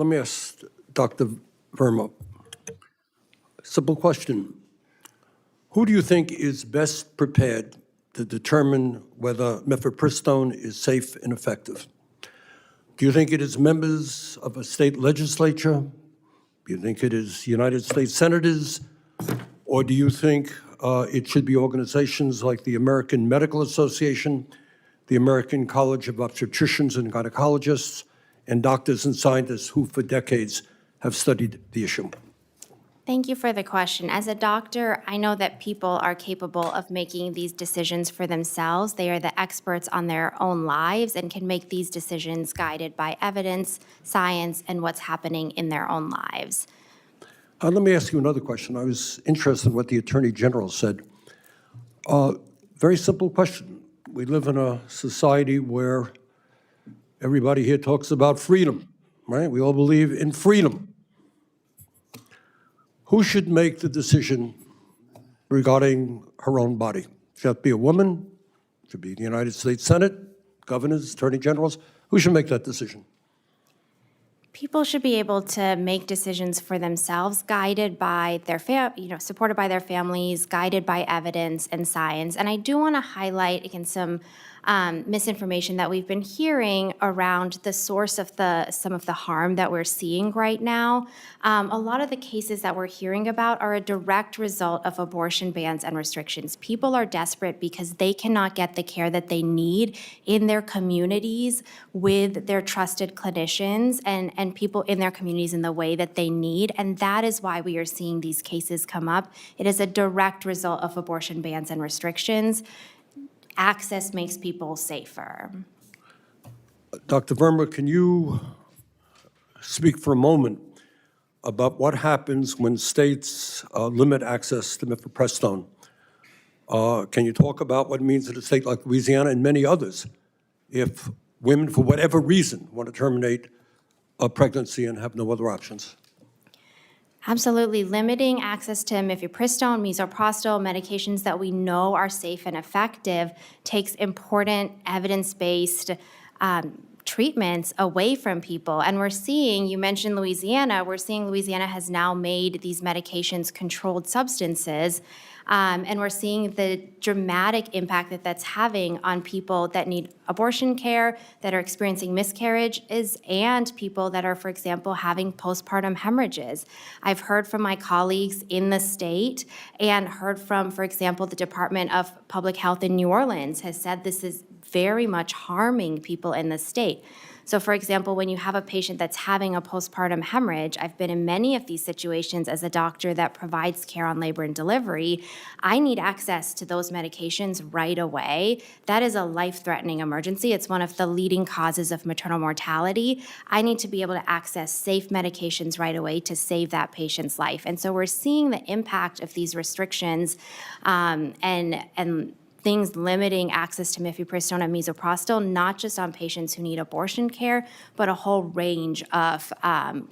Let me ask Dr. Verma. Simple question. Who do you think is best prepared to determine whether Mifepristone is safe and effective? Do you think it is members of a state legislature? Do you think it is United States senators? Or do you think it should be organizations like the American Medical Association, the American College of Obstetricians and Gynecologists, and doctors and scientists who for decades have studied the issue? Thank you for the question. As a doctor, I know that people are capable of making these decisions for themselves. They are the experts on their own lives and can make these decisions guided by evidence, science, and what's happening in their own lives. Let me ask you another question. I was interested in what the Attorney General said. Very simple question. We live in a society where everybody here talks about freedom, right? We all believe in freedom. Who should make the decision regarding her own body? Should it be a woman? Should it be the United States Senate, governors, attorney generals? Who should make that decision? People should be able to make decisions for themselves, guided by their supported by their families, guided by evidence and science. And I do want to highlight again some misinformation that we've been hearing around the source of some of the harm that we're seeing right now. A lot of the cases that we're hearing about are a direct result of abortion bans and restrictions. People are desperate because they cannot get the care that they need in their communities with their trusted clinicians and people in their communities in the way that they need. And that is why we are seeing these cases come up. It is a direct result of abortion bans and restrictions. Access makes people safer. Dr. Verma, can you speak for a moment about what happens when states limit access to Mifepristone? Can you talk about what it means in a state like Louisiana and many others if women, for whatever reason, want to terminate a pregnancy and have no other options? Absolutely. Limiting access to Mifepristone, misoprostol, medications that we know are safe and effective takes important evidence-based treatments away from people. And we're seeing, you mentioned Louisiana, we're seeing Louisiana has now made these medications controlled substances. And we're seeing the dramatic impact that that's having on people that need abortion care, that are experiencing miscarriages, and people that are, for example, having postpartum hemorrhages. I've heard from my colleagues in the state and heard from, for example, the Department of Public Health in New Orleans has said this is very much harming people in the state. So, for example, when you have a patient that's having a postpartum hemorrhage, I've been in many of these situations as a doctor that provides care on labor and delivery. I need access to those medications right away. That is a life-threatening emergency. It's one of the leading causes of maternal mortality. I need to be able to access safe medications right away to save that patient's life. And so we're seeing the impact of these restrictions and things limiting access to Mifepristone and misoprostol, not just on patients who need abortion care, but a whole range of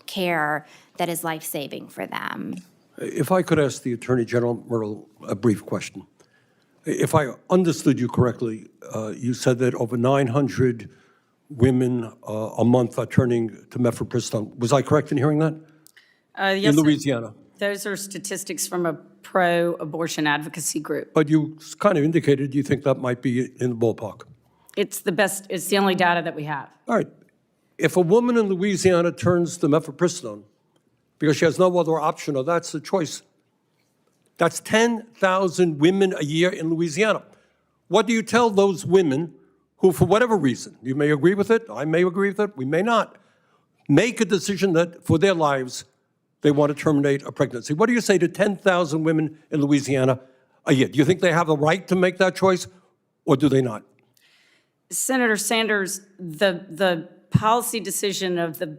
care that is life-saving for them. If I could ask the Attorney General Murrill a brief question. If I understood you correctly, you said that over 900 women a month are turning to Mifepristone. Was I correct in hearing that? Yes, in Louisiana? those are statistics from a pro-abortion advocacy group. But you kind of indicated you think that might be in the ballpark. It's the only data that we have. All right. If a woman in Louisiana turns to Mifepristone because she has no other option, or that's the choice, that's 10,000 women a year in Louisiana. What do you tell those women who, for whatever reason, you may agree with it, I may agree with it, we may not, make a decision that for their lives they want to terminate a pregnancy? What do you say to 10,000 women in Louisiana a year? Do you think they have a right to make that choice, or do they not? Senator Sanders, the policy decision of the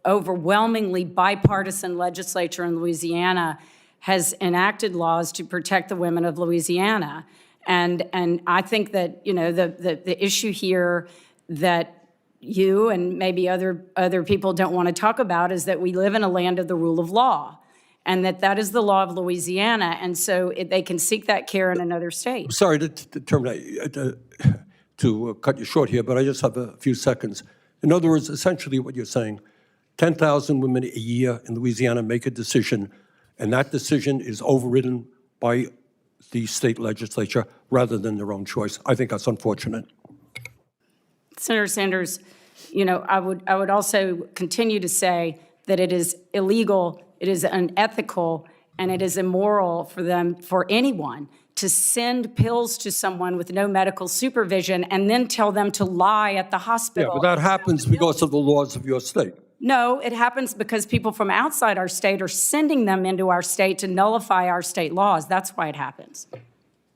overwhelmingly bipartisan legislature in Louisiana has enacted laws to protect the women of Louisiana. And I think that, you know, the issue here that you and maybe other people don't want to talk about is that we live in a land of the rule of law, and that is the law of Louisiana, and so they can seek that care in another state. I'm sorry to terminate, to cut you short here, but I just have a few seconds. In other words, essentially what you're saying 10,000 women a year in Louisiana make a decision, and that decision is overridden by the state legislature rather than their own choice. I think that's unfortunate. Senator Sanders, I would also continue to say that it is illegal, it is unethical, and it is immoral for anyone to send pills to someone with no medical supervision and then tell them to lie at the Yeah, hospital. but that happens because of the laws of your state. No, it happens because people from outside our state are sending them into our state to nullify our state laws. That's why it happens.